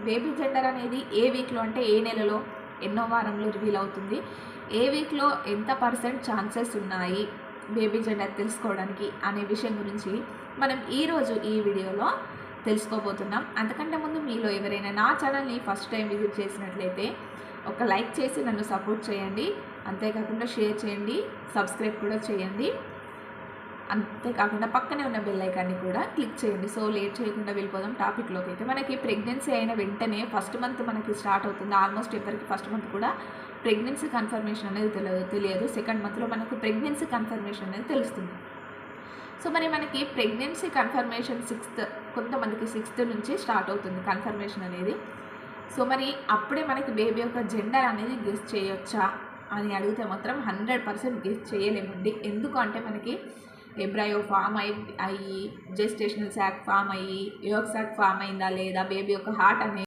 Baby gender అనేది ఏ వీక్లో అంటే ఏ నెలలో ఎన్నో వారంలో రివీల్ అవుతుంది, ఏ వీక్లో ఎంత % ఛాన్సెస్ ఉన్నాయి బేబీ జెండర్ తెలుసుకోవడానికి అనే విషయం గురించి మనం ఈరోజు ఈ వీడియోలో తెలుసుకోబోతున్నాం. అంతకంటే ముందు మీలో ఎవరైనా నా ఛానల్ని ఫస్ట్ టైం విజిట్ చేసినట్లయితే ఒక లైక్ చేసి నన్ను సపోర్ట్ చేయండి, అంతేకాకుండా షేర్ చేయండి, సబ్స్క్రైబ్ కూడా చేయండి, అంతేకాకుండా పక్కనే ఉన్న బెల్ ఐకాన్ని కూడా క్లిక్ చేయండి. సో లేట్ చేయకుండా వెళ్ళిపోదాం టాపిక్లోకి. అయితే మనకి ప్రెగ్నెన్సీ అయిన వెంటనే ఫస్ట్ మంత్ మనకి స్టార్ట్ అవుతుంది. ఆల్మోస్ట్ ఎవరికి ఫస్ట్ మంత్ కూడా ప్రెగ్నెన్సీ కన్ఫర్మేషన్ అనేది తెలియదు. సెకండ్ మంత్లో మనకు ప్రెగ్నెన్సీ కన్ఫర్మేషన్ అనేది తెలుస్తుంది. సో మరి మనకి ప్రెగ్నెన్సీ కన్ఫర్మేషన్ కొంతమందికి 6th నుంచి స్టార్ట్ అవుతుంది కన్ఫర్మేషన్ అనేది. సో మరి అప్పుడే మనకి బేబీ యొక్క జెండర్ అనేది గెస్ చేయొచ్చా అని అడిగితే మాత్రం 100% గెస్ చేయలేమండి. ఎందుకంటే మనకి ఎంబ్రయో ఫామ్ అయ్యి జెస్టేషనల్ సాక్ ఫామ్ అయ్యి యోగ్ సాక్ ఫామ్ అయిందా లేదా, బేబీ యొక్క హార్ట్ అనేది